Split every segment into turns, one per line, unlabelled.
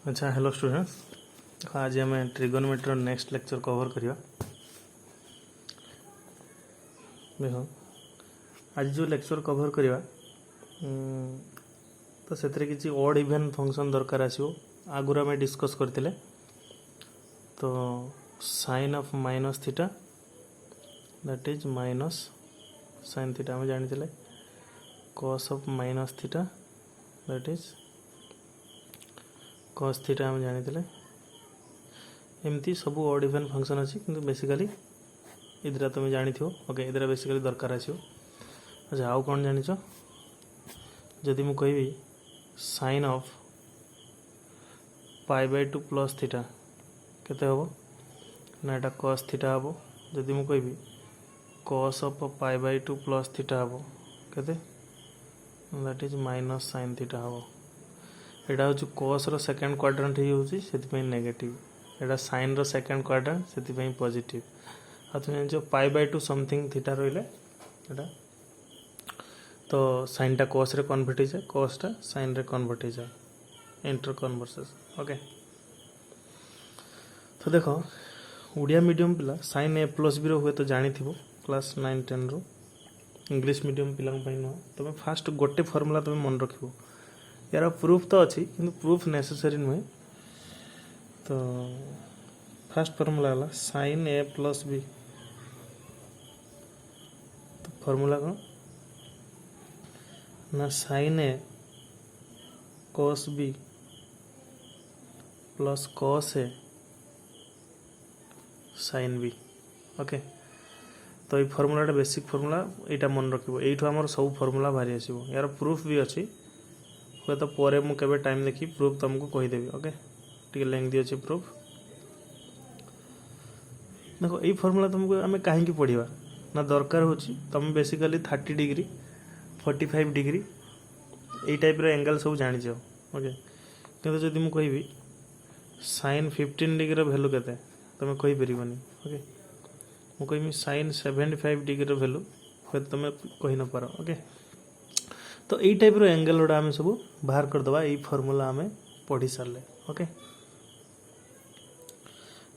अच्छा hello students, आज आम ट्रिगोनोमेट्री नेक्स्ट लेक्चर कवर करवा। देख आज जो लेक्चर कवर करवा तो से किसी ऑड इवन फंक्शन दरकार आसो। आगुरी आम डिस्कस करते तो sine of minus theta that is minus sine theta आम जानी cos of minus theta that is cos theta आम जानी एमती सब ऑड इवन फंक्शन अच्छी कि बेसिकली इधर तुम जानी ओके इधर बेसिकली दरकार आसो। अच्छा आउ कौन जान जदि मु कहि sine of pi by 2 plus theta केते हबो ना एटा कॉस थीटा हबो। जदि मु कहि cos of pi by 2 plus theta हबो केते that is minus sine theta हबो। एटा हूँ कॉस रो सेकंड क्वाड्रेंट ही होची सेति नेगेटिव, एटा साइन रो सेकंड क्वाड्रेंट सेति पॉजिटिव। आ तुम जान पाई बाय 2 समथिंग थीटा रहिले एटा तो साइन टा कॉस रे कन्वर्ट हो जाए, कॉस टा साइन रे कन्वर्ट हो जाए, इंटर कन्वर्सेस। ओके तो देखो ओडिया मीडियम पिला साइन ए प्लस बी रो हुए तो जानी थी क्लास 9 10 रो। इंग्लिश मीडियम पिला नुह तुम फास्ट गोटे फॉर्मूला तुम मन रखिबो। यार प्रूफ तो अच्छी कि प्रूफ नेसेसरी नुहे। तो फास्ट फॉर्मूला है साइन ए प्लस बी। तो फॉर्मूला कौन ना sine a cos B plus cos a sine b. Okay तो ये फॉर्मूला बेसिक फॉर्मूला यहाँ मन रखिबो। एठू हमर सब फॉर्मूला बाहरी आसीबो। यार प्रूफ भी अच्छी हुए तो पर मुझे टाइम देखी प्रूफ तुमको कहीदेवी। ओके टी लेंथी अच्छे प्रूफ देखो ये फॉर्मूला तुमको आम कहीं पढ़ा ना दरकार हो तुम बेसिकली 30 डिग्री 45 डिग्री ये टाइप एंगल सब जान। ओके किंतु जदि मुझे कहि साइन 15 डिग्री वैल्यू के तुम कहीपर। ओके मुझे कह साइन 75 डिग्री वैल्यू हूँ तुम कही न पार। ओके तो यही टाइप एंगल गुड़ा आम सब बाहर करदे यही फॉर्मूला आम पढ़ी सारे। ओके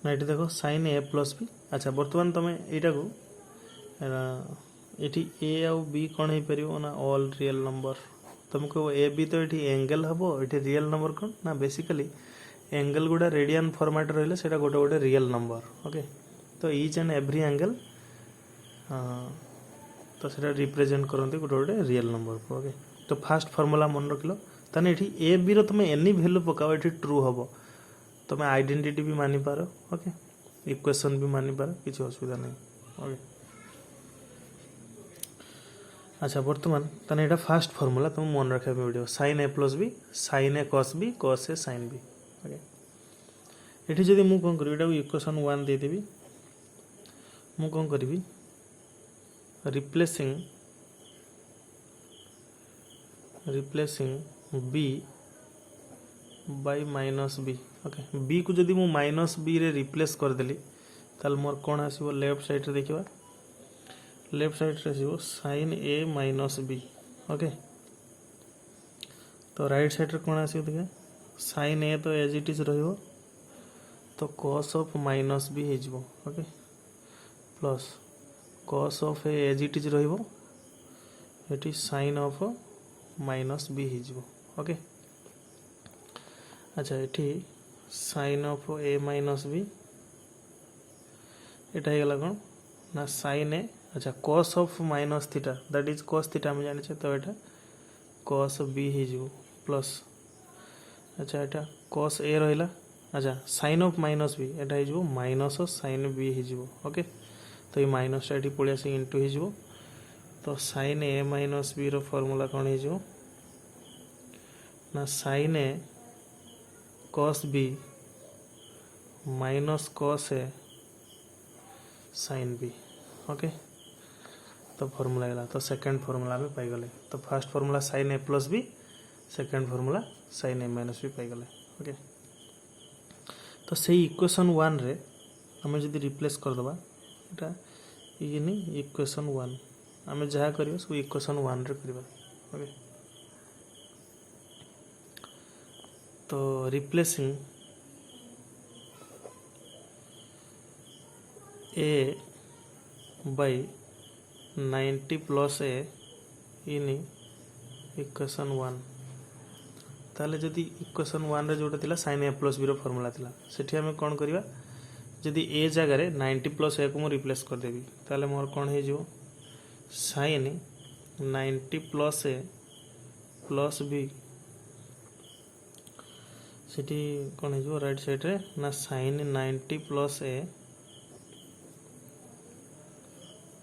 ना ये देखो साइन ए प्लस बी। अच्छा बर्तमान तुम यहाँ को ये ए आउ बी कौन हो पार ना ऑल रियल नंबर। तुम कह ए बी तो ये एंगल हम ये रियल नंबर कौन ना बेसिकली एंगल गुड़ा रेडियन फॉर्मेट रहा है गोटे गोटे रियल नंबर। ओके तो ईच एंड एवरी एंगल तो सेटा रिप्रेजेंट करते गोटे गोटे रियल नंबर को। ओके तो फास्ट फॉर्मूला मन रख ताने ये ए बी रो तुम एनी वैल्यू पकाओ ये ट्रू हम तुम आइडेंटिटी भी मानी पार। ओके इक्वेशन भी मानी पार किसी असुविधा नहीं। ओके अच्छा बर्तमान ताने यहाँ फास्ट फॉर्मूला तुम मन रखा पड़ो sign A plus B sine a cos B cos a sine b. Okay ये जब मुझे कौन करी इक्वेशन 1 देदेवी मु कौन करी replacing B by minus B. Okay B को जदि मु माइनस बी रे रिप्लेस करदेली ताल मोर कौन आसो लेफ्ट साइड रे देखा लेफ्ट साइड रे आसो साइन ए माइनस बी। ओके तो राइट साइड रे कौन आसो देखा साइन ए तो एज इट इज रहिबो तो कॉस ऑफ माइनस बी हो। Okay plus cos of A as it is रहिबो ये साइन ऑफ माइनस बी हो। ओके अच्छा ये sine of A minus B यहाँ होगा कौन ना साइन ए। अच्छा cos of minus theta that is cos theta आम जाने तो यहाँ कॉस बी हो प्लस अच्छा यहाँ कॉस ए रहा। अच्छा साइन ऑफ माइनस बी यहाँ हो माइनस साइन बी हो। ओके तो ये माइनस ये पलि आस इंटू हो तो साइन ए माइनस बी रो फॉर्मूला कौन हो ना sine a cos b minus cos a sine b. Okay तो फॉर्मूला है तो सेकंड फॉर्मूला में पाईगले। तो फर्स्ट फॉर्मूला साइन ए plus b second formula sine ए माइनस बी पाईगले। ओके तो से इक्वेशन 1 रे आम जब रिप्लेस करदे यहाँ ये नहीं इक्वेशन 1 आम जहाँ कर सब इक्वेशन 1 रे करवा। ओके तो replacing A by 90 plus A in equation 1 ताले जदि इक्वेशन 1 रे जोटा थिला sin a प्लस b रो फार्मूला थिला सेठी हमें कोन करबा जदि ए जगह रे 90 प्लस ए को मु रिप्लेस कर देबी ताले मोर कोन हे जो sin 90 plus a plus b सेठी कोन हे जो राइट साइड रे ना sin 90 plus a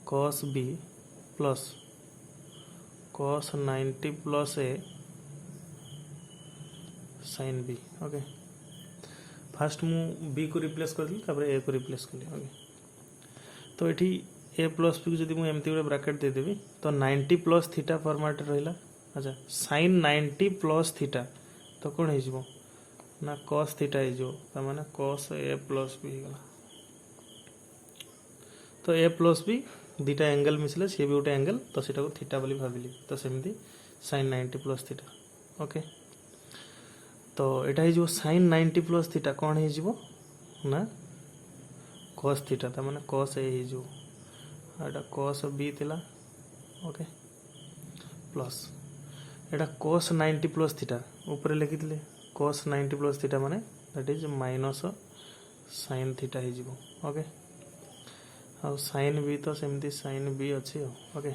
cos b plus cos 90 plus a sin b okay first मु b को रिप्लेस कर दिली तापर a को रिप्लेस करली ओके तो एठी a प्लस b को जदि मु एमती गोटे ब्रैकेट दे देबी तो 90 प्लस थीटा फॉर्मेट रहिला अच्छा sin 90 प्लस थीटा तो कोन हे जिवो ना cos थीटा हे जो त माने cos a प्लस b गला तो a प्लस b दीटा एंगल मिसले से भी गोटे एंगल तो सेटा को थीटा बोली भाबिली तो सेमती sin 90 प्लस थीटा ओके तो एटा हे जो sin 90 प्लस थीटा कोन हे जिवो ना cos थीटा त माने cos a हे जो एटा cos b थिला ओके प्लस एटा cos 90 प्लस थीटा ऊपर लिखितले cos 90 प्लस थीटा माने that is minus sin theta हे जिवो ओके और sin b तो सेमती sin b अच्छी हो ओके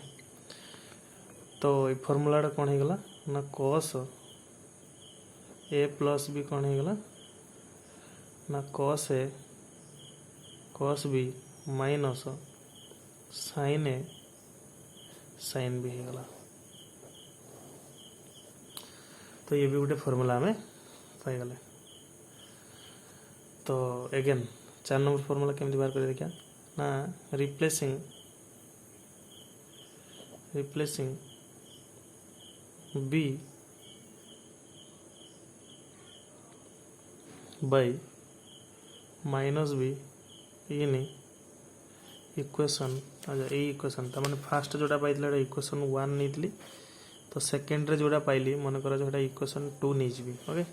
तो ये फॉर्मूला कौन हो गला ना cos a प्लस b कौन हो गला ना cos a cos b minus sin a sin b हो गला तो ये भी गोटे फॉर्मूला में पाई गले तो अगेन 4 नंबर फॉर्मूला केमती बाहर कर देखिया ना replacing b bye minus b in equation अच्छा ये इक्वेशन त माने फर्स्ट जोटा पाइतला इक्वेशन 1 नीतली तो सेकंड रे जोटा पाइली मन कर जोटा इक्वेशन 2 नै जिवि ओके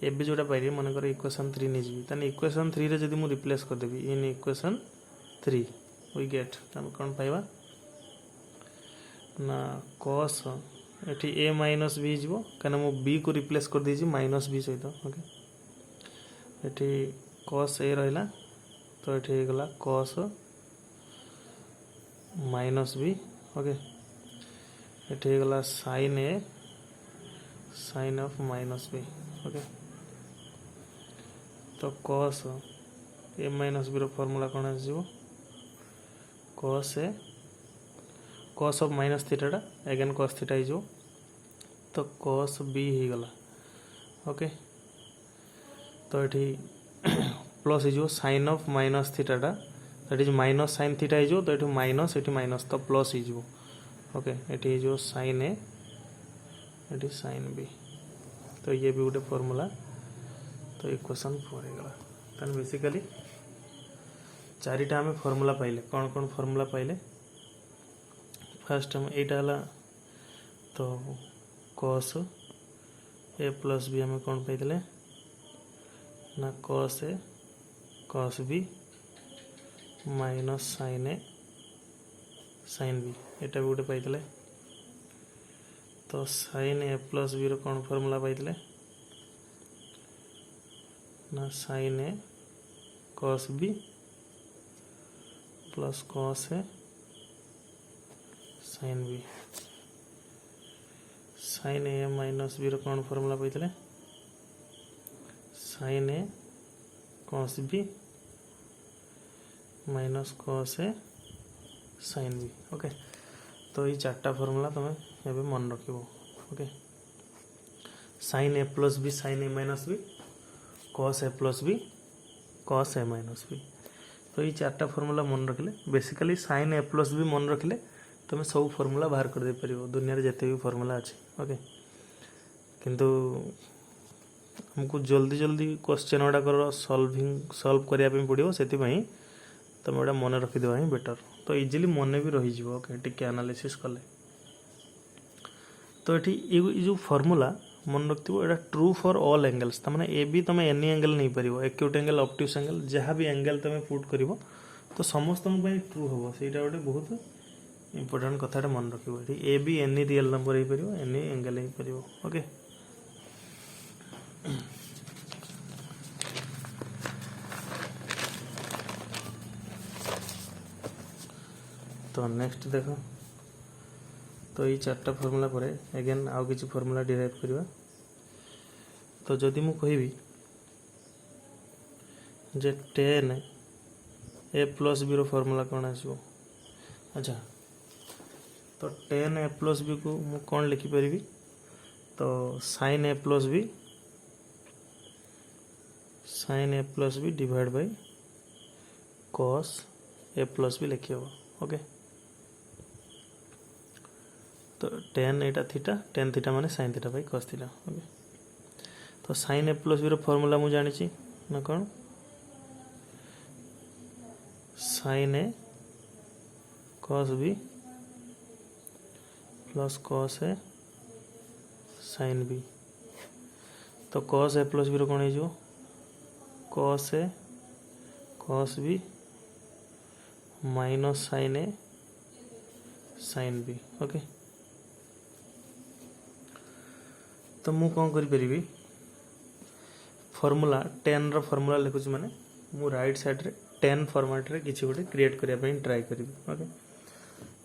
एबे जोटा पाइली मन कर इक्वेशन 3 नै जिवि तने इक्वेशन 3 रे जदी मु रिप्लेस कर देबी इन इक्वेशन 3 वी गेट हम कौन पाइबा ना cos एठी a माइनस b जीवो कना मु b को रिप्लेस कर दीजी माइनस b सहित ओके एठी cos a रहला तो एठी गला cos माइनस b ओके एठी गला sin a sin of minus b okay तो cos a माइनस b रो फार्मूला कोन आसीबो cos a cos of minus theta टा अगेन cos थीटा ही जो तो cos b ही गला ओके तो एठी प्लस ही जो sin ऑफ माइनस थीटा टा that is minus sin theta ही जो तो एठी माइनस तो प्लस ही जो ओके एठी जो sin a एठी sin b तो ये भी गोटे फार्मूला तो इक्वेशन 4 हे गला तन बेसिकली चारिटा हमें फार्मूला पाइले कौन कौन फार्मूला पाइले फर्स्ट हम एटा हला तो cos a प्लस b हमें कौन पाइले ना cos a cos b minus sin a sin b एटा भी गोटे पाइले तो sin a प्लस b रो कौन फार्मूला पाइले ना sin a cos b plus cos a sin b sin a minus b रो कौन फार्मूला पाइतले sin a cos b minus cos a sin b okay तो ये चारटा फार्मूला तुम एबे मन रखिबो okay sin a plus b sin a minus b cos a plus b cos a minus b तो ये चारटा फार्मूला मन रखले basically sin a plus b मन रखले तुम सब फार्मूला बाहर कर दे परिबो दुनिया रे जते भी फार्मूला अछि ओके किंतु हमको जल्दी जल्दी क्वेश्चन गुड़ा कर सॉल्व करिया पे पड़ो से तुम गोटा मन रखिदेवा ही बेटर तो इजिली मन भी रही ओके टिके एनालिसिस कले तो ये जो फार्मूला मन रखिथो एटा ट्रू फॉर ऑल एंगल्स तामाने ए बी तुम एनी एंगल नहीं पारिबो एक्यूट एंगल ऑब्ट्यूज एंगल जहाँ भी एंगल तुम पुट करिवो तो समस्त ट्रू हम ସେଇଟା ଗୋଟେ ବହୁତ इंपोर्टेंट कथाटा मन रखिबो एठी a b any real number हे परिबो एनी एंगल हे परिबो ओके। तो नेक्स्ट देखो तो ये चार्टा फॉर्मूला पर अगेन आउ किसी फॉर्मूला डिराइव करवा तो जदि मु कहबी जे 10 ए प्लस बी रो फॉर्मूला कौन आसो अच्छा तो 10 ए प्लस बी को मु कौन लिखि परिबी तो sin A plus B divide by cos A plus B लिखि हो ओके। तो tan एटा थीटा tan थीटा माने sin theta by cos theta okay. तो sin ए प्लस बी रो फॉर्मूला मु जानि छी ना कौन sin A cos b plus cos A sin b तो cos ए प्लस b रो कौन हो cos A cos b minus sin A sin b okay. तो मु कौन करि परिबी फॉर्मूला 10 रो फॉर्मूला लिखुची माने मु राइट साइड रे 10 फॉर्मेट रे किछि गोटे क्रिएट करिया पई ट्राई करिबी ओके।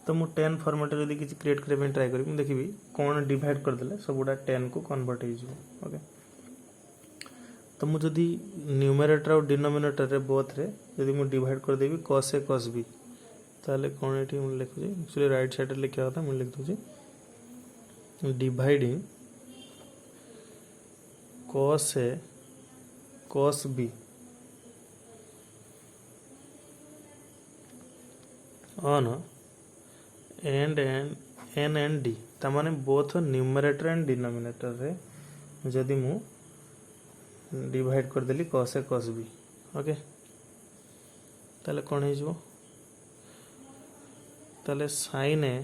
तो मु 10 फॉर्मेट रे किछि क्रिएट करिया पई ट्राई करिबी देखिबी कोन डिवाइड कर देले सबुडा 10 को कन्वर्ट हो जिवो ओके। तो मु जदी न्यूमरेटर और डिनोमिनेटर रे बोथ रे जदी मु डिवाइड कर देबी cos a cos b ताले कोन एठी मु लिखुची एक्चुअली राइट साइड रे लिखा होता मु लिख दोची dividing cos a cos b on n and d तामाने बोथ न्यूमरेटर एंड डिनोमिनेटर रे जदी मु डिवाइड कर देली cos a cos b okay. ताले कोन हे जो ताले sin a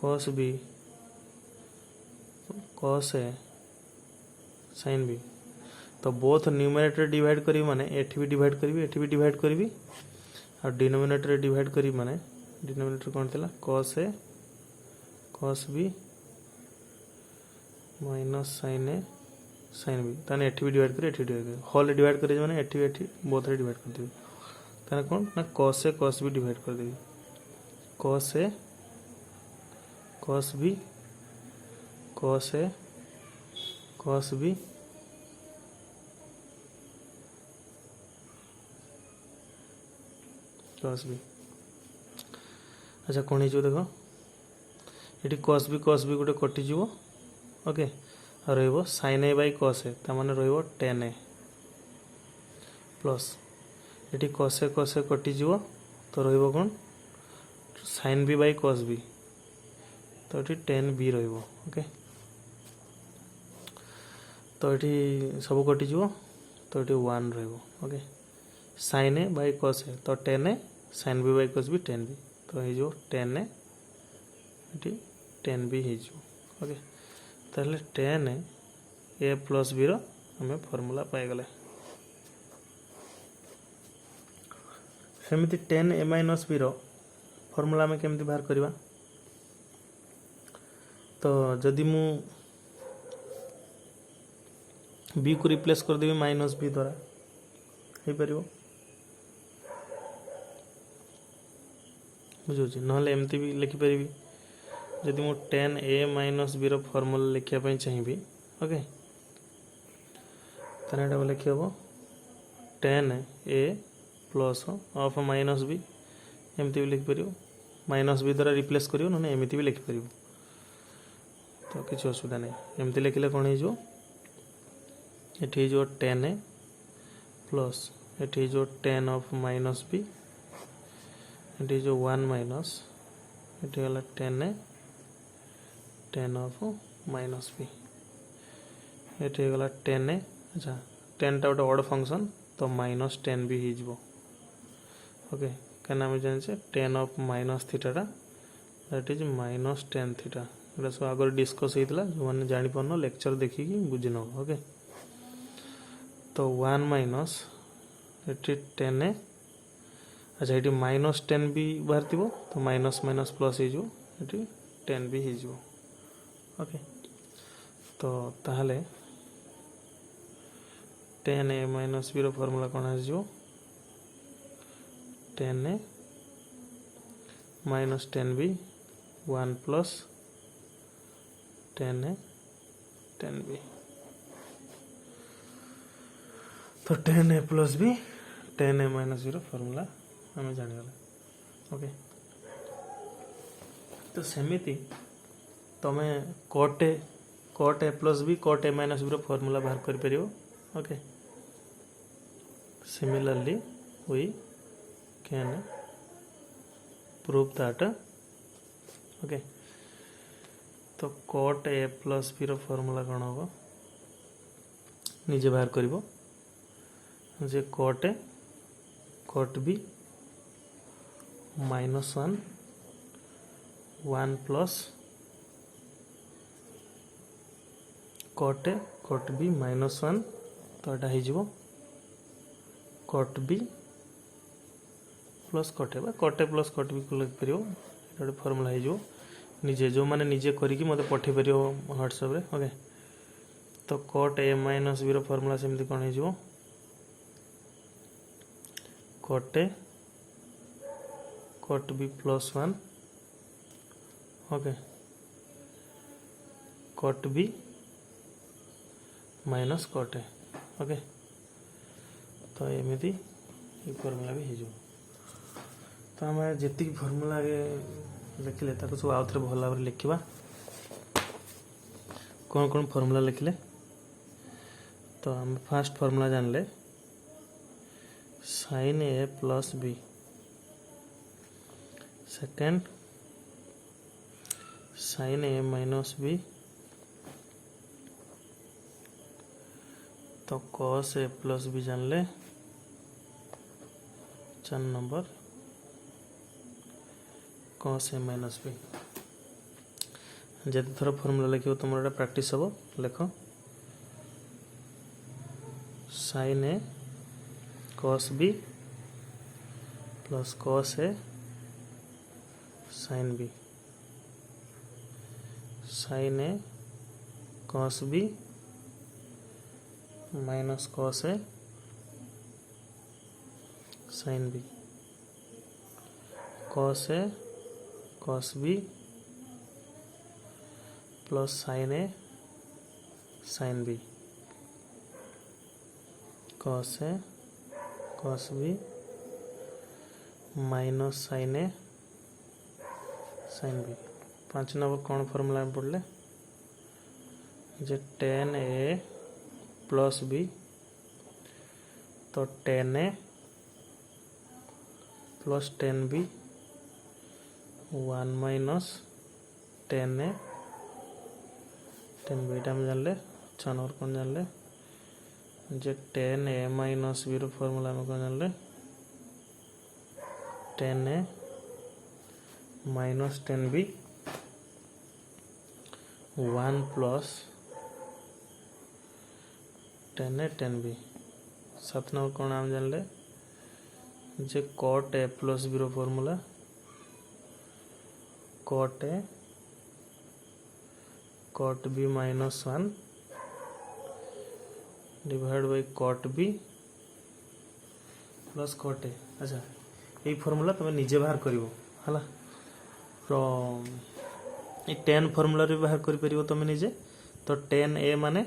cos b cos a sin b तो बोथ न्यूमरेटर डिवाइड करी माने एठी भी डिवाइड करबी एठी भी डिवाइड करबी और डिनोमिनेटर डिवाइड करी माने डिनोमिनेटर कोन थिला cos a cos b minus sin a sin b ताने एठी भी डिवाइड करी एठी डिवाइड करी होल डिवाइड करी माने एठी बोथ रे डिवाइड कर देबी ताने कोन ना cos a cos b divide कर देबी cos a cos b cos a cos b cos b अच्छा कौन हो देख ये cos b गोटे कटिज ओके और रो sin a by cos a ताने रो tan a प्लस ये cos a कटिज तो रो कौन sin b by cos b तो ये tan b रो ओके। तो ये सब कटिज तो ये 1 रो okay sin a by cos a तो tan a sin b by cos b tan b तो ये जो tan a ये tan b है जो ओके। ताहले tan a प्लस b रो हमें फार्मूला पाई गले सेमिति tan a माइनस b रो फार्मूला में केमती बाहर करबा तो जदि मु b को रिप्लेस कर देबी माइनस b द्वारा हे परिबो बुझुची नहले एमती भी लिखि परिबी जदि मु tan a माइनस b रो फार्मूला लिखिया पई चाहिबी ओके तने एटा लिखि हबो tan a plus of minus b एमती भी लिखि परिबो माइनस b द्वारा रिप्लेस करियो नने एमती भी लिखि परिबो तो किछ असुविधा नै एमती लिखिले कोन हे जो एठी जो tan a प्लस एठी जो tan of minus b eighty जो 1 माइनस एटी वाला tan of minus b eighty वाला tan a अच्छा tan टा गोटे ऑड फंक्शन तो माइनस tan b ही जबो ओके कहना हम जान से tan of minus theta that is minus tan theta एटा सब आगे डिस्कस होता जो मैंने जापार लेक्चर देखिकी बुझी नब ओके। तो 1 माइनस ये 10 अच्छा ये -10 भी बाहर थी तो माइनस माइनस प्लस हो 10 भी हो ओके। तो ताहले 10a माइनस b फॉर्मूला कौन हो 10a minus 10b 1 plus 10a 10b। तो 10a plus b 10a minus b formula आम जानीगले ओके। तो सेमिति तमे cot A plus B cot A minus B formula बाहर कर परियो okay. Similarly we can prove that okay. तो cot A plus B formula कौन हम निजे बाहर करिवो जे कट ए कट बी -1 1 प्लस कट ए कट बी -1 तो यहाँ हो cot B plus cot A plus cot B को लिखिपर गोटे फर्मूला हो निजे जो मैंने निजे करके मत पठे पार व्हाट्सएप रे ओके। तो कट ए माइनस बी फर्मूला सेमती कौन हो cot A cot B plus 1 okay cot b minus cot a okay. तो एमती ये फर्मूला भी हो तो आम जी फर्मूला लिखिले सब आउ थे भल भाव लिखा कौन कौन फर्मूला लिखिले। तो आम फास्ट फर्मूला जानले sin a plus B second sin a minus B तो cos a प्लस बी जानले 4 number cos a minus B. जिते थर फर्मूला लिख तुम प्रैक्टिस हम लिख sin a cos b plus cos a sin b sin a cos b minus cos a sin b cos a cos b plus sin a sin b cos a cos b minus sin a sin b। 5 number कौन formula में पढ़ले जे 10a plus b तो 10a plus 10b 1 minus 10a 10b एटा हम जानले। 6 number कौन जानले जे 10a minus b formula में कौन जानले 10a minus 10b 1 plus 10a 10b। 7 number कौन आम जानले जे cot a plus b formula cot a cot b minus 1 divide by cot b plus cot a। अच्छा ये फॉर्मूला तुम निजे बाहर करिवो हला फ्रॉम ये 10 फॉर्मूला रे बाहर करि परिवो तुम निजे। तो 10a माने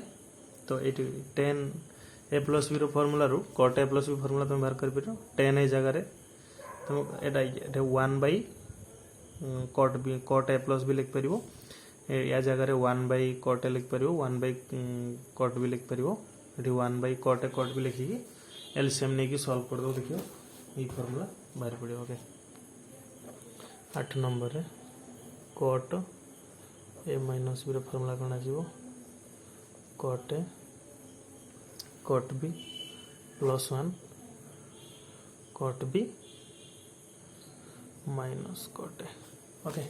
तो ये 10a प्लस b फॉर्मूला रू cot a plus b formula तुम बाहर कर परिवो 10 ए जगह रे तुम एटा 1 by cot a plus b लिख परिवो या जगह रे 1 बाय cot a लिख परिवो 1 बाय cot b लिख परिवो एठी 1 by cot a cot b लिखिकी एलसीएम ने की सॉल्व कर दो देखियो ये फॉर्मूला बाहर पड़ियो ओके। 8 नंबर रे cot a minus b formula कौन आसीबो cot a cot b plus 1 cot b minus cot a okay.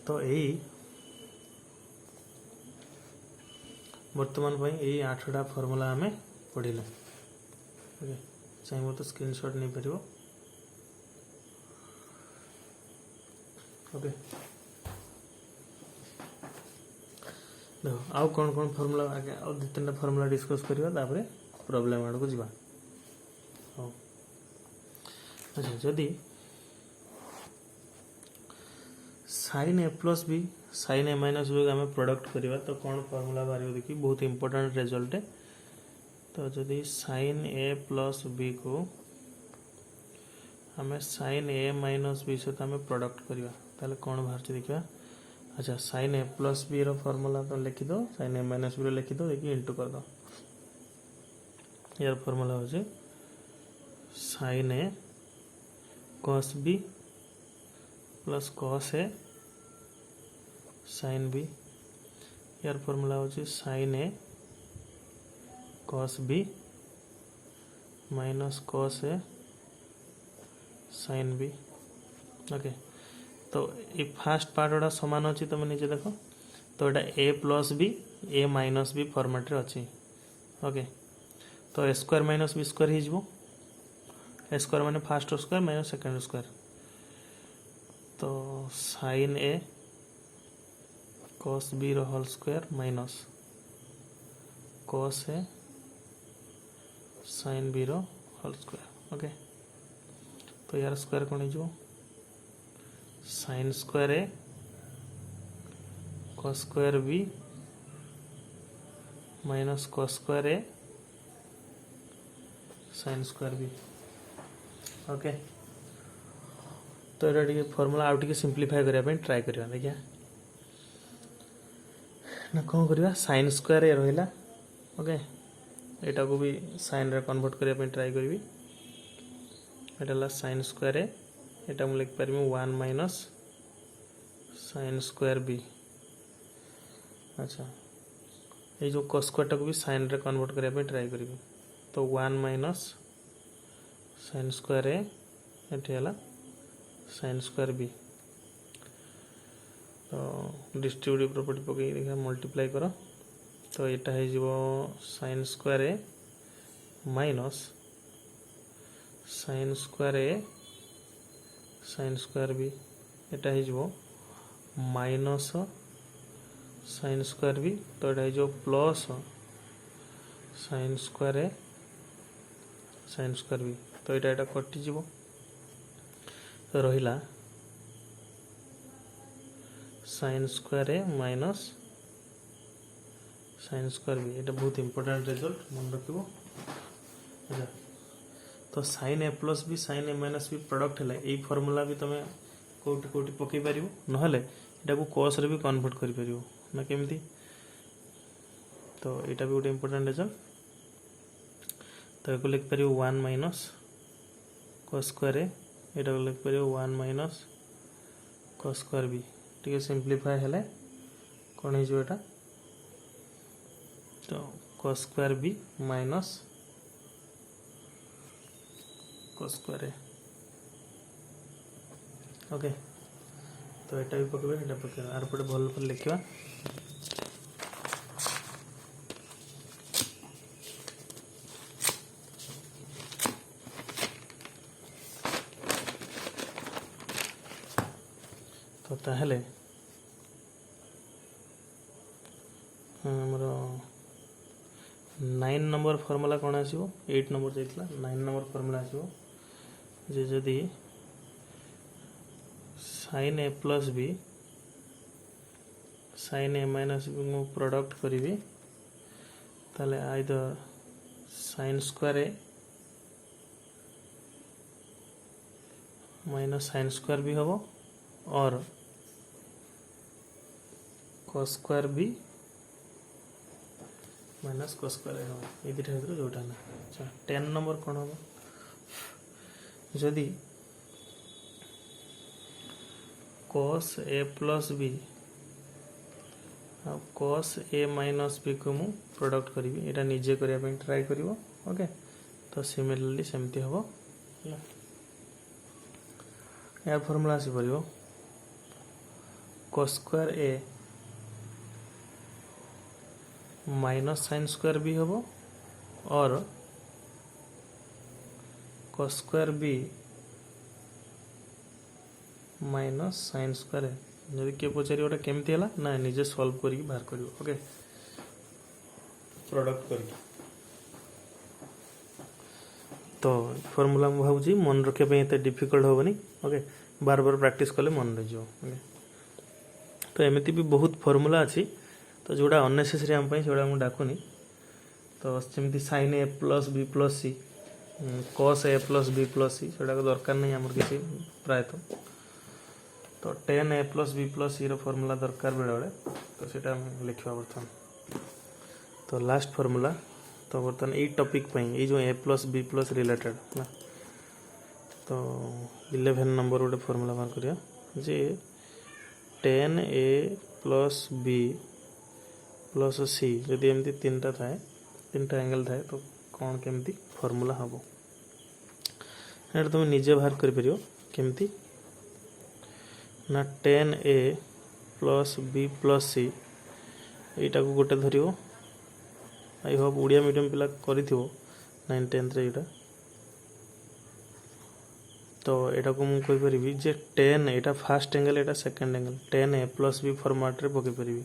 तो यही वर्तमान पर यही 8टा फॉर्मूला आम पढ़ले। ओके चाहिए तो स्क्रीनशॉट नहीं पार। ओके देख आउ कौन कौन फॉर्मूला आगे आउ 2-3टा फॉर्मूला डिस्कस करिया तापरे प्रॉब्लम आड़ को जीवा। हाँ अच्छा जदि sin a plus B sin a minus B आम प्रोडक्ट करवा तो कौन फॉर्मूला बाहर देखिए बहुत इंपोर्टेंट रिजल्ट है। तो जदि sin a प्लस बी को आम sin a माइनस बी सहित आम प्रोडक्ट करवा ताले कौन बाहर देखा। अच्छा sin a प्लस बी रो फॉर्मूला तो लिखी दो sin a माइनस बी लिखी दो देखिए इंटू कर दो। यार फॉर्मूला हो sin a cos b plus cos a sin b। यार फॉर्मूला हो sin a cos b minus cos a sin b। Okay तो ये फास्ट पार्ट गुड़ा सामान अच्छी तुम निजे देख तो ये a plus b a minus b format रे अच्छी। ओके तो a square minus b square हो ए स्क्वायर माने first square minus second square. तो साइन ए कॉस बी रो whole square minus cos a sine b रो whole square. Okay तो यार स्क्वायर कौन हो sine square a cos square B minus cos square a sine square b. Okay तो ये formula आउ टे सिंप्लीफाई करने ट्राए करवा देखिए ना कौन करवा साइन स्क्वायर ए रहा। ओके यहाँ को भी साइन रे कन्वर्ट करने ट्राए करी यहाँ साइन स्क्वायर ए यहाँ मुझे लिखिपारि 1 माइनस साइन स्क्वायर बी। अच्छा ये जो कॉस स्क्वायर टाक भी साइन रे कन्वर्ट करने ट्राए करी तो 1 माइनस साइन स्क्वायर ए ये साइन स्क्वायर बी। तो डिस्ट्रीब्यूटिव प्रॉपर्टी पकई देखा मल्टीप्लाई कर तो यहाँ हो sine square A minus sine square a sine square B यहाँ हो माइनस साइन स्क्वायर बी। तो यहाँ हो plus sign square a sine square B. तो यहाँ कटिज तो रहा sign square A minus sine square B. ये बहुत इंपोर्टेंट रिजल्ट मन रखिबो। अच्छा तो साइन ए प्लस बी साइन ए माइनस बी प्रोडक्ट है यही फॉर्मूला भी तुम कोटी कोटी पकई पार ना यहाँ कॉस रे भी कन्वर्ट कर पार ना केमती। तो यहाँ भी गोटे इंपोर्टेंट रिजल्ट। तो ये लिखिपार 1 माइनस कॉस स्क्वायर ए यहाँ लिखिपार 1 माइनस कॉस स्क्वायर बी टी सिंप्लीफाई हेले कौन हो तो cos square B minus cos square a. Okay तो यहाँ भी पकड़े यहाँ पकड़ आर पटे भल भल लिखा। तो ताहले हमर 9 नंबर फॉर्मूला कौन आसो 8 नंबर जाइतला 9 नंबर फॉर्मूला आसो जे जदि साइन ए प्लस बी साइन ए माइनस बी मु प्रोडक्ट करी ताले either sine square A minus sine square B हम और cos square B minus cos square हम ये दुटा भर जोटा ना। अच्छा 10 नंबर कौन हम जदि cos a plus B cos a minus B को मु प्रोडक्ट करी यहाँ निजे करने ट्राए कर। ओके तो सिमिलरली सेमती हम यार फॉर्मूला आसी पड़ो cos square a minus sine square B हम और cos square B minus sine square है। जदि किए पचारि गोटे केमती है ना निजे सॉल्व करके बाहर कर ओके प्रोडक्ट कर तो फॉर्मूला मुझे भावुँ मन रखापी एत डिफिकल्ट हेनी ओके बार बार प्रैक्टिस कले मन रही ओके तो एमती भी बहुत फॉर्मूला अच्छी तो जोड़ा अननेसेसरी आम से मुझे डाकुनी तो जमी sign A plus B plus C cos A plus B plus सी से दरकार नहीं आमर किसी प्रायतः तो टेन ए प्लस बी प्लस सी फॉर्मूला दरकार बेले बेले तो सीटा लिखा बर्तमान तो लास्ट फॉर्मूला तो बर्तमान यही टॉपिक ये जो ए प्लस बी प्लस रिलेटेड ना तो 11 नंबर गोटे फॉर्मूला बाहर करिया जे टेन ए प्लस बी प्लस सी जदि एमती तीन टा थाए तीन टा एंगल थाए तो कौन केमती फॉर्मूला हम ये तुम निजे बाहर कर परियो केमती ना टेन ए प्लस बी प्लस सी यटा को गोटे धर आई होप ओडिया मीडियम पिला करिथिबो 9 10 रे एटा तो एटा को मु कहि परिबी जे 10 एटा फर्स्ट एंगल एटा सेकंड एंगल 10 ए प्लस बी फॉर्मेट रे पके परिबी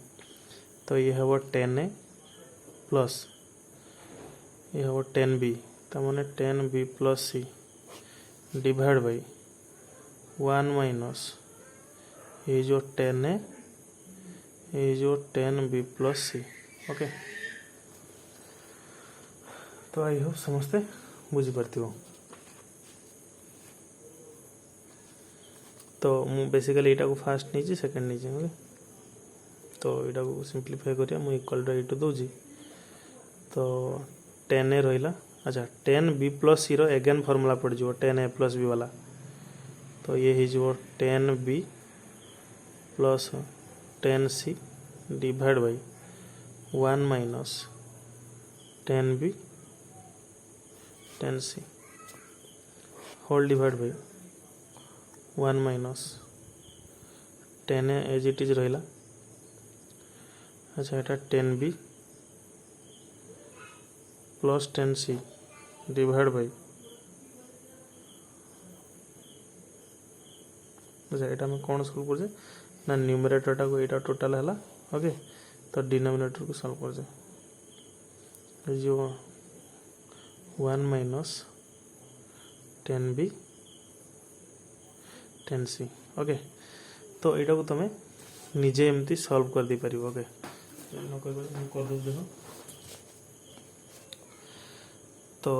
तो ये हबो 10 ए प्लस ये हबो 10 बी त माने 10 B plus C divide by 1 minus ये जो 10 ए ये जो 10 बी प्लस सी ओके तो आई होप समस्ते बुझीपार तो मु बेसिकली यहाँ को फास्ट नहीं सेकेंड नहीं ओके तो यहाँ को सिंप्लीफाई करिया मु इक्वल टू एटू दूजी तो 10 ए रहा अच्छा 10 बी प्लस सी एगेन फॉर्मूला पड़ जाओ 10 ए प्लस बी वाला तो ये हो 10 B plus 10 C divide by 1 minus 10 B 10 C whole divide by 1 minus 10 A as it is रहा अच्छा यहाँ 10 B plus 10 C divide by अच्छा यहाँ आम कौन सल्व कर ना न्यूमरेटर टा को यहाँ टोटाल है ओके तो डिनोमिनेटर को सल्व कर जो 1 माइनस 10 बी 10 सी ओके तो यहाँ को तुम निजे एमती सॉल्व कर दी पार ओके कर दो देखो तो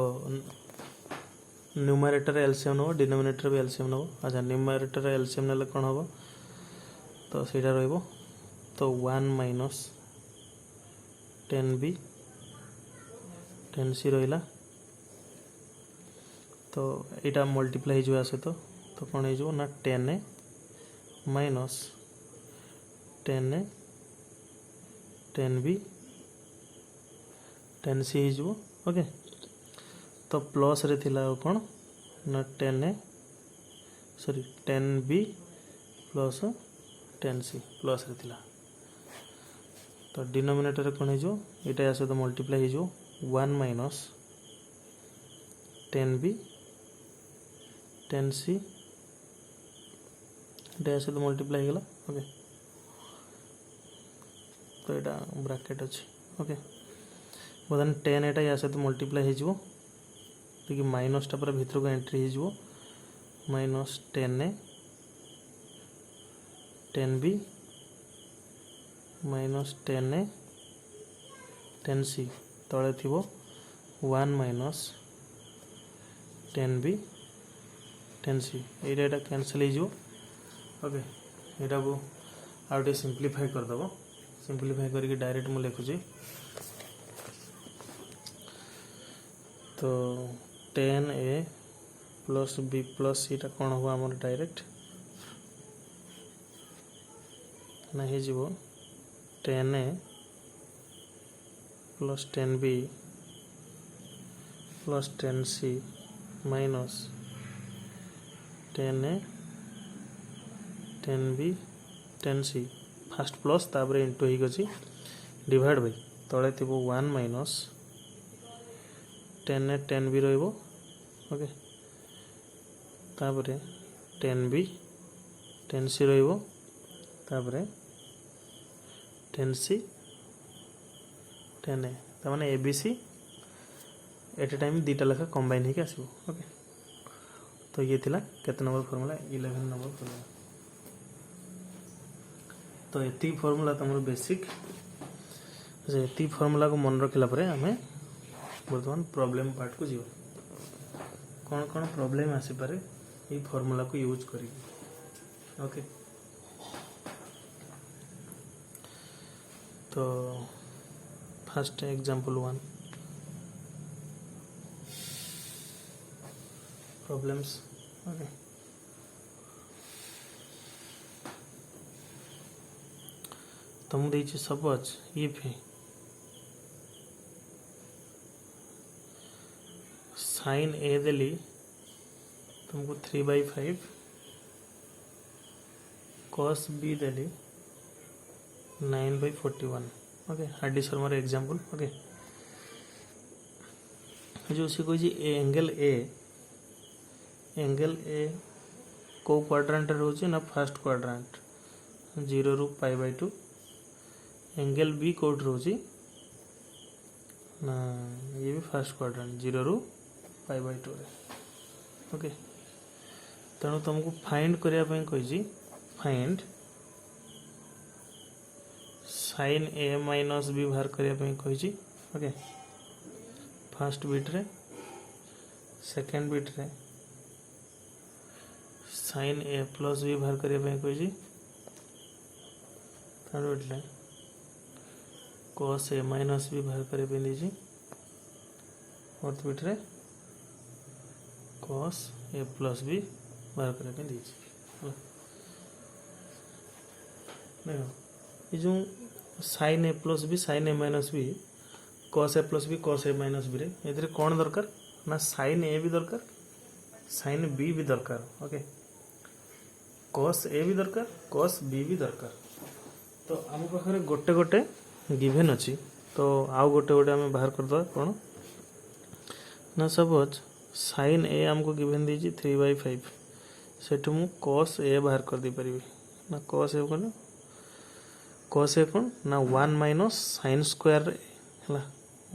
न्यूमरेटर एलसीएम नब डिनोमिनेटर भी एलसीएम नब अच्छा न्यूमरेटर एलसीएम ना कौन हम तो सीटा रही तो 1 माइनस 10 बी 10 सी रहा तो यहाँ मल्टीप्लाई हो आसे तो कौन हो ना 10 ए माइनस 10 ए 10 बी 10 सी हो ओके तो प्लस रे थिला कौन ना 10 a sorry 10 B plus 10 c plus रे थिला तो डिनोमिनेटर कौन हो यहाँ आसे तो मल्टीप्लाई हो 1 माइनस 10 बी 10 सी यहाँ आसे तो मल्टीप्लाई होगा ओके तो यहाँ ब्रैकेट अच्छी ओके बर्तमान 10 एटा या सहित मल्टीप्लाई हो देखिए माइनस टा पूरा भितर को एंट्री हो माइनस 10 ए 10 बी माइनस 10 ए 10 सी तले थी 1 माइनस 10 बी 10 सी यहाँ कैनसल हो ओके यहाँ को आउटे सिंप्लीफाई करदेव सिंप्लीफाई करके डायरेक्ट मुझे लिखुची तो 10 ए प्लस बी प्लस सी टा कौन हम आमर डायरेक्ट ना हो 10 ए प्लस 10 बी प्लस 10 सी माइनस 10 ए 10 बी 10 सी फास्ट प्लस तापर इंटू हो डिवाइड बाई तले थी 1 माइनस 10 10 भी रहिबो ओके तापरे 10 भी 10 सी रहिबो तापरे 10 सी 10 ए तामाने एबीसी एट ए टाइम दीटा लेखा कंबाइन होके आसो ओके तो ये थिला केते नंबर फार्मूला 11 नंबर फार्मूला तो एति फार्मूला तमर बेसिक जे एति फार्मूला को मन रखिला परे हमें वर्तमान प्रॉब्लम पार्ट को जीव कौन कौन प्रॉब्लम आसी पारे ये फार्मूला को यूज करी ओके तो फर्स्ट एग्जांपल 1 प्रॉब्लम्स ओके तुम दीजिए सपोज इफ साइन ए देली तुमको 3/5 कॉस बी देली 9/41 okay Hardy Sharma example okay जो सी कोई एंगल ए को क्वाड्रेंट रोचे ना फर्स्ट क्वाड्रेंट 0 रु π/2 एंगल बी कोड रोचे ना ये भी फर्स्ट क्वाड्रेंट 0 रु π/2 रे ओके तेणु तुमको फाइंड करिया पई कहि फाइंड साइन ए माइनस बी बाहर करिया पई कहि ओके फर्स्ट बिट रे सेकंड बिट रे साइन ए प्लस बी बाहर करिया पई कहि थर्ड बिट रे cos ए माइनस बी बाहर करिया पई दीजी फोर्थ बिट रे cos ए प्लस बी बाहर करिया पई दीजी देखो ये जो sign A plus B sine A minus B cos A plus B cos A minus B रे एथरे कोन दरकार ना साइन ए भी दरकार साइन बी भी दरकार ओके cos ए भी दरकार cos बी भी दरकार तो आम पाखे गोटे गोटे गिवन अच्छी तो आउ गोटे गोटे आम बाहर कर दवा कौन ना सपोज साइन ए आमको गिवन दीजिए 3/5 सेठ मु cos ए बाहर कर दी पारि ना cos ए कौन cos ए कौन ना 1 माइनस साइन स्क्वायर है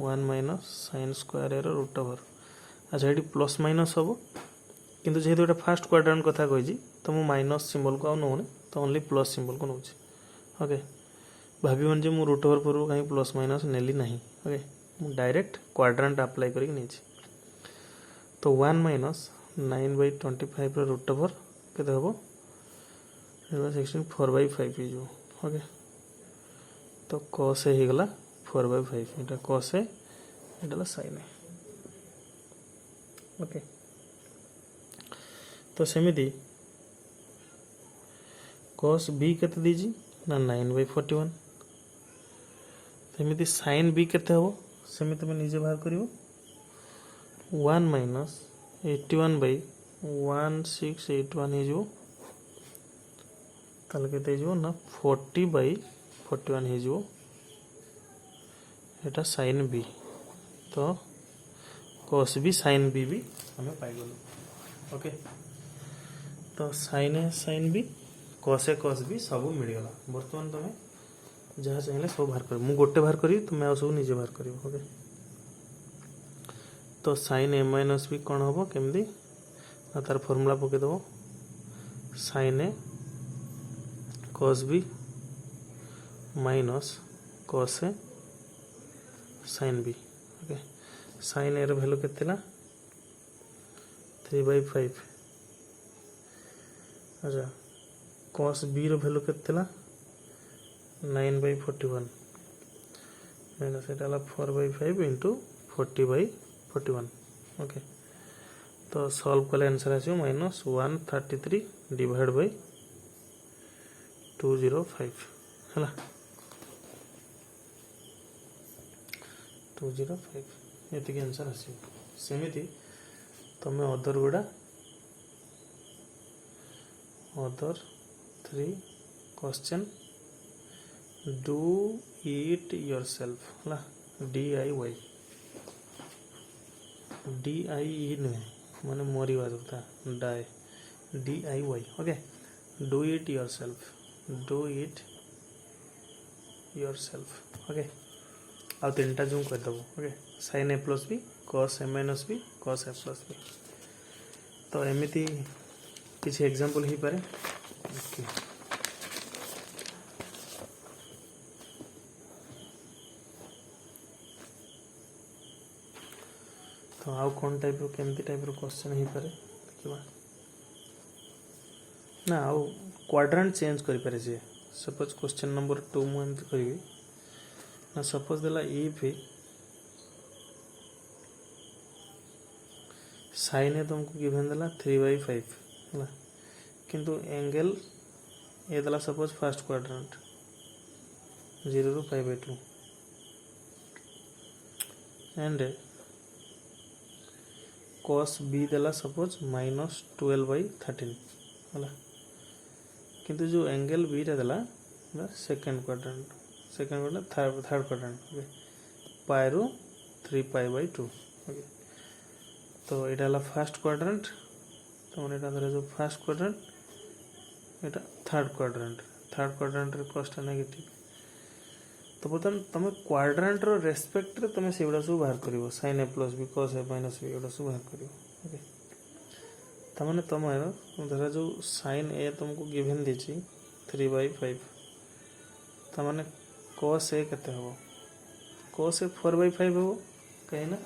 1 माइनस साइन स्क्वायर ए रूट ओवर अच्छा ये प्लस माइनस हम किंतु जेहेतु ये फास्ट क्वाड्रेंट कथा कही तो मु माइनस सिंबल को नौने तो ओनली प्लस सिंबल को नौ ओके भावन जे मु रूट ओवर पूर्व कहीं प्लस माइनस नेली नहीं ओके मु डायरेक्ट क्वाड्रेंट अप्लाई करके नहीं तो 1 माइनस 9/25 रूट ओवर केते हबो 16 4/5 ही जो ओके तो cos ए ही गला 4/5 एटा cos ए एटा sin ए ओके तो सेमिति cos b केते दीजी ना 9/41 सेमिति sin b केते हबो सेमिति में निजे बाहर करिवो 1 माइनस 81/1681 हे जो ताल केते जो ना 40/41 हे जो एटा sin b तो cos b sin b भी हमें पाई गलो ओके तो sin a sin b cos a cos b सब मिल गला वर्तमान तमे जहाँ चाहिए सब बाहर कर मु गोटे बाहर करी तुम सब निजे बाहर कर ओके तो sin a माइनस बी कौन हम केमती तार फॉर्मूला पकईद sin a cos b minus cos a sin b okay sin a value के 3/5 अच्छा cos b वैल्यू के 9/41 माइनस एटा 4/5 इंटू 40/41 ओके तो सॉल्व कले आंसर आसो -133 डिवाइड बाय 205 है 205 ये आंसर आसो सेमिति तुम अदर गुड़ा other 3 question do it yourself है DIY DIE नुहे माने मरिवा जोता die DIY okay do it yourself okay आ तीन टा जो करदेव ओके sin A + B cos A - B cos A + B तो एमती किसी एग्जांपल ही पारे ओके तो आउ कौन टाइप केमती टाइप क्वेश्चन ही पारे देखिबा ना आउ क्वाड्रेंट चेंज करि पारे जे सपोज क्वेश्चन नंबर 2 मु एमती करिवि ना सपोज देला इफ sin ए तुमको गिवन देला 3/5 है किंतु एंगल ए देला सपोज फर्स्ट क्वाड्रेंट 0 ରୁ π/2 एंड cos B देला सपोज -12/13 है किंतु जो एंगल B रे देला second quadrant third quadrant okay पाई ରୁ 3π/2 ओके तो ये है फर्स्ट क्वाड्रेंट तो मैंने धर जो फर्स्ट क्वाड्रेंट ये थर्ड क्वाड्रेंट रे कॉस्ट नेगेटिव तो बर्तमान तुम क्वाड्रेंट रो रेस्पेक्ट रे तुम सेगुड़ा सब बाहर करिवो sin A + B cos A - B एगुड़ा सब बाहर करिवो ओके त माने तुम धर जो sin A तुमको गिवन देछि 3/5 त माने cos A केते हबो cos A 4/5 हबो कहीं ना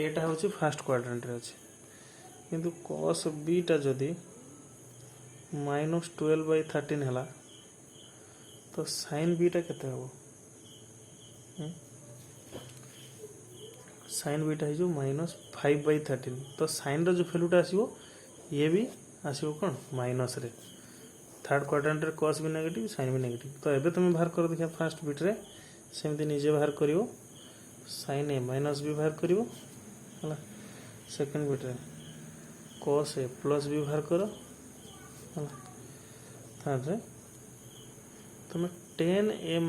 एटा होची फर्स्ट क्वाड्रेंट रे अछि किंतु cos B टा जदी -12/13 हला तो sin B टा केते हबो sin B टा जो -5/13 तो sin रो जो वैल्यू टा आसीबो ये भी आसीबो कोन माइनस रे थर्ड क्वाड्रेंट रे cos भी नेगेटिव sin भी नेगेटिव तो एबे तुम बाहर कर देखिया फर्स्ट बिट रे सेमती निजे बाहर करिवो sin A - B बाहर करिवो हला सेकंड बिट रे cos A + B बाहर करो हला थर्ड रे तुम tan A -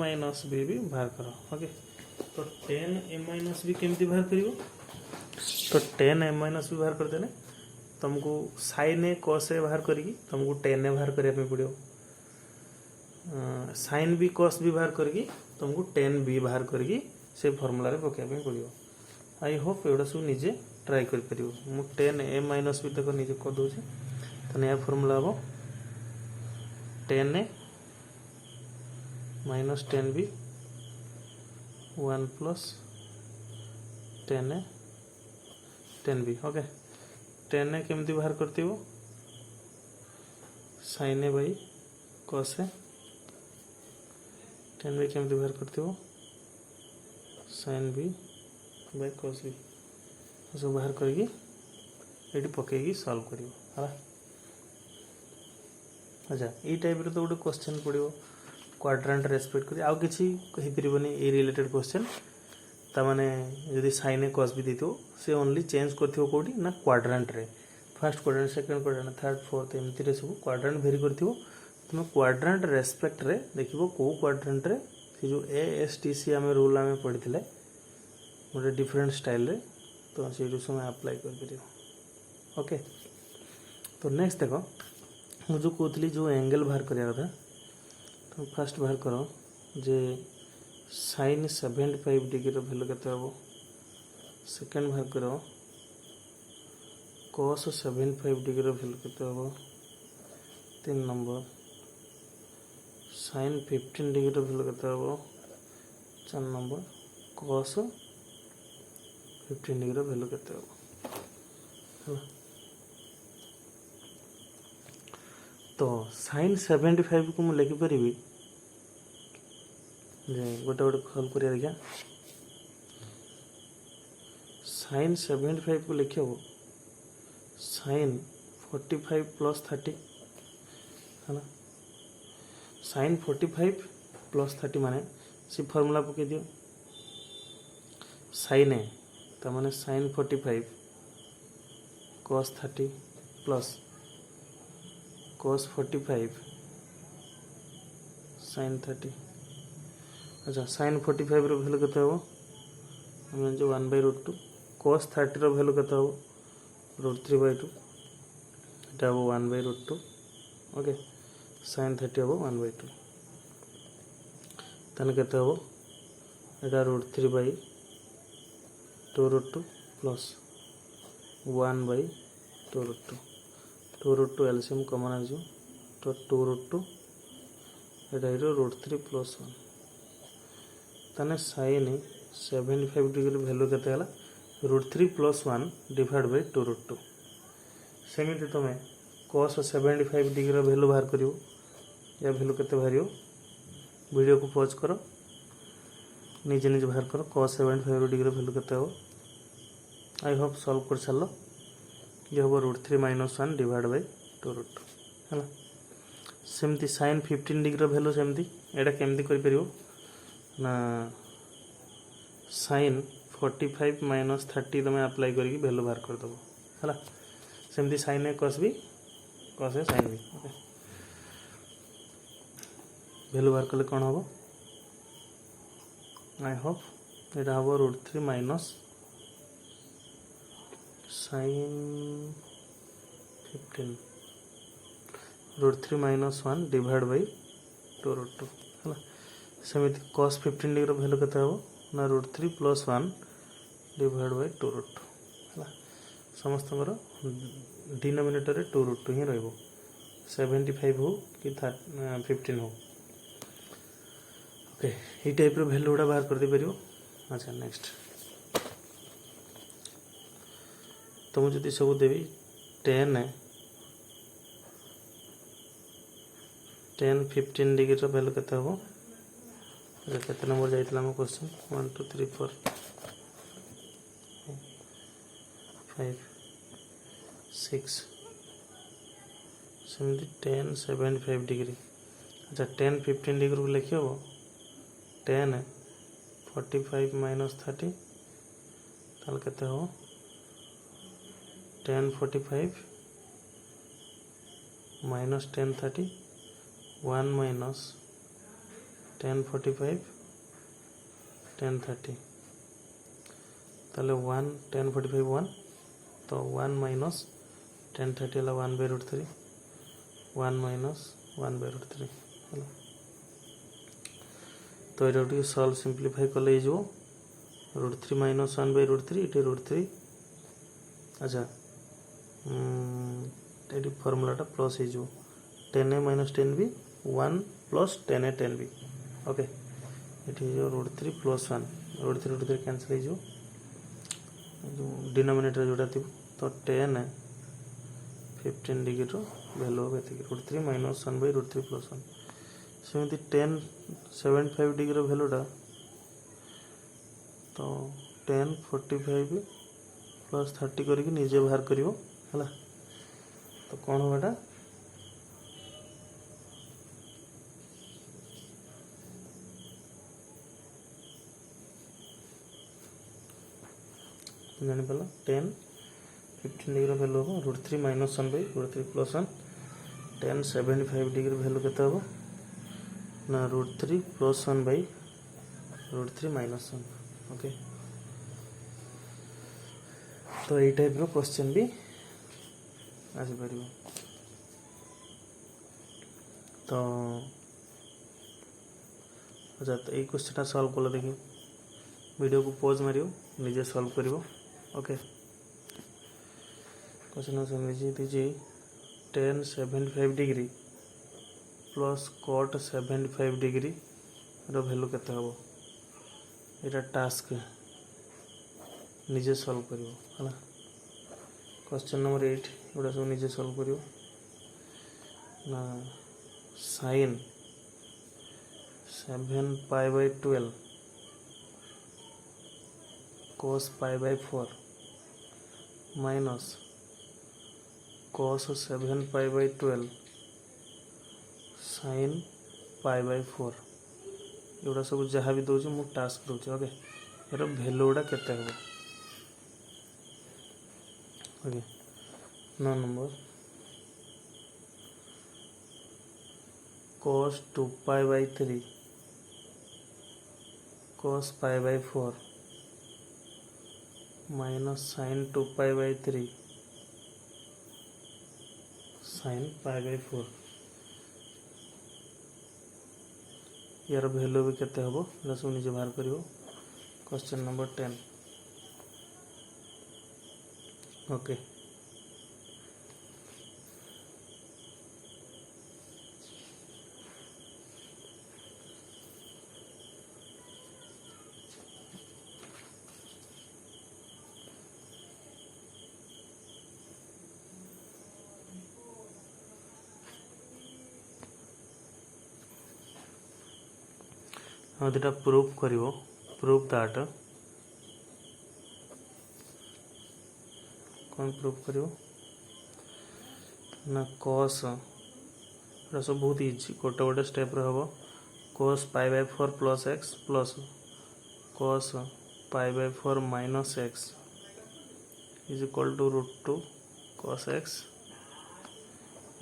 B भी बाहर करो ओके तो tan A - B केमती बाहर करिवो तो tan A - B बाहर कर देने तुमको sin A cos A बाहर करी तुमको tan A बाहर करिया पे पड़ियो sin B cos B बाहर करी तुमको tan B बाहर करी से फार्मूला रे पकाया पे पड़ियो आई होप एडा सब निजे ट्राई कर परियो मु tan A - B तक निजे कर दो छे तो नया फार्मूला हो tan A - tan B 1 + tan A tan B okay tan A केमती बाहर करती हो sin A by cos A tan B केमती बाहर करती हो sin B by cos B सब बाहर करके एटी पकेगी सॉल्व करियो हला अच्छा ई टाइप रे तो गोटे क्वेश्चन पड़ियो क्वाड्रेंट रेस्पेक्ट करी आउ किछि कहि परिबनी ए रिलेटेड क्वेश्चन ता माने यदि sin A cos B दितो से ओनली चेंज करथियो कोडी ना क्वाड्रेंट रे first quadrant second quadrant third fourth एमती रे सब क्वाड्रेंट वेरी करथियो तुम क्वाड्रेंट रेस्पेक्ट रे देखिबो को क्वाड्रेंट रे से जो ASTC हमें रूल हमें पढ़िथिले गोटे डिफरेंट स्टाइल रे तो से समय अप्लाई कर परियो ओके तो नेक्स्ट देखो मु जो कहतली जो एंगल बाहर करिया कथा तो फर्स्ट बाहर करो जे sin 75 डिग्री रो वैल्यू केते हबो सेकंड बाहर करो cos 75 डिग्री रो वैल्यू केते हबो तीन नंबर sin 15 डिग्री रो वैल्यू केते हबो चार नंबर cos 15 डिग्री रो वैल्यू केते हबो तो sin 75 को मैं लिखि परिबी जे गोटे गोटे सॉल्व करिया देखिया sin 75 को लिखे हो sin 45 + 30 है ना sin 45 + 30 माने से फार्मूला पके दियो sin A त माने sin 45 cos 30 plus cos 45 sin 30 अच्छा sin 45 भैल्यू केते हो हम जो 1/√2 cos 30 भैल्यू केते हो √3/2 এটা হবো 1/√2 ओके sin 30 হবো 1/2 তাহলে কেতে হবো এটা √3/2√2 प्लस 1/2√2 2√2 एलसीएम कॉमन आ जाओ तो 2√2 এটা হলো √3 प्लस 1 ताने sin 75 डिग्री वैल्यू केते हला √3 प्लस 1 डिवाइड बाय 2√2 सेमिति तमे cos 75 डिग्री वैल्यू बाहर करियो या वैल्यू केते बाहरियो वीडियो को पॉज करो निजे निजे बाहर करो cos 75 डिग्री वैल्यू केते हो आई होप सॉल्व कर चलो ये हम √3 - 1 डिवाइड बाय 2√2 है सेमती sin 15 डिग्री वैल्यू सेमती एटा केमती करि परियो ना sin 45 - 30 तमे अप्लाई करके वैल्यू बाहर कर दबो है सेमती sin A cos b cos A sin b okay value बाहर कले कोन होबो आई होप एटा होबो √3 - sin 15 √3 - 1 डिवाइड बाय 2√2 है सेमिति cos 15 डिग्री वैल्यू केते हो ना √3 प्लस 1 डिवाइड बाय 2√2 है समस्त डिनोमिनेटर रे 2√2 ही रहइबो 75 हो कि 15 हो ओके ई टाइप रो वैल्यू उडा बाहर कर दे परियो अच्छा नेक्स्ट तो मुझे जदि सब देवी 10 15 डिग्री रो वैल्यू केते हो केते नंबर जाइतला हम क्वेश्चन 1 2 3 4 5 6 सेमती 10 75 डिग्री अच्छा 10 15 डिग्री को लिखियो 10 45 - 30 ताल केते हो 10 45 - 10 30 1 - 10 45 10 30 ताले 1 10 45 1 तो 1 - 10 30 ला 1/√3 1 - 1/√3 हेलो तो ये सॉल्व सिंप्लीफाई कले जो √3 - 1/√3 इटे √3 अच्छा ये फॉर्मूलाटा प्लस हो 10a - 10b 1 plus 10a 10b okay ये जो √3 प्लस 1 √3 कैंसिल हो जो डिनोमिनेटर जोटा थी तो 10 15 डिग्री वैल्यू हो √3 - 1/√3 प्लस 1 सेमती 10 75 डिग्री वैल्यूटा तो 10 45 प्लस 30 करके निजे बाहर करियो हला तो कौन होगा जानी पाल 10 15 डिग्री वैल्यू हम √3 - 1/√3 प्लस 1 10 75 डिग्री वैल्यू केते हो ना √3 प्लस 1/√3 - 1 ओके तो ये टाइप रो क्वेश्चन भी आसी परिबो तो अच्छा तो ये क्वेश्चन सॉल्व कल देखिए वीडियो को पॉज मारियो निजे सॉल्व करिवो ओके क्वेश्चन समझी दीजिए 10 75 डिग्री प्लस cot 75 डिग्री रो वैल्यू केते हबो एटा टास्क निजे सॉल्व करिवो हला क्वेश्चन नंबर 8 एटा सब निजे सॉल्व करिवो ना sin 7π/12 cos π/4 minus cos 7π/12 sin π/4 एगुड़ा सब जहाँ भी दूसरी मुझे टास्क दूसरी ओके यार वैल्यू गुड़ा केते हो okay 9 number cos 2π/3 cos π/4 minus sin 2π/3 sin π/4 यार भैल्यू भी केते हबो सब निजे बाहर करियो। क्वेश्चन नंबर 10 ओके हाँ दुटा प्रूफ करिवो प्रूफ दैट कौन प्रूफ करिवो ना cos सब बहुत इजी गोटे गोटे स्टेप हम cos π/4 plus x plus cos π/4 minus x is equal to √2 cos x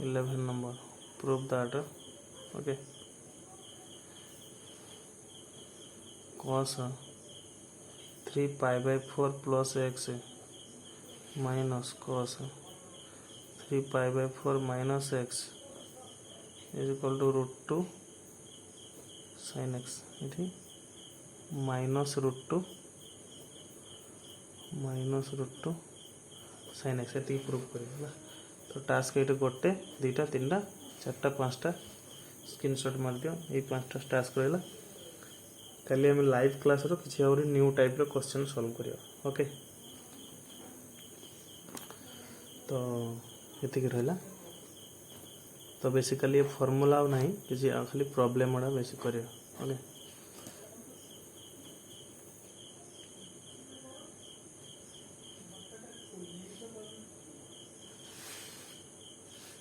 11 number proof that okay cos 3 π/4 plus x minus cos 3 π/4 minus x is equal to √2 sin x ये minus √2 sin x ये proof कर तो task ये गोटे दुईटा तीन टा चार्टा पाँचटा स्क्रीनशॉट मार दियो ये पाँचटा टास्क रहा काली आम लाइव क्लास किसी और न्यू टाइप क्वेश्चन सॉल्व करिया ओके तो ये रहा तो बेसिकली फॉर्मूला ना कि खाली प्रॉब्लम गुड़ा बेसिक करिया ओके।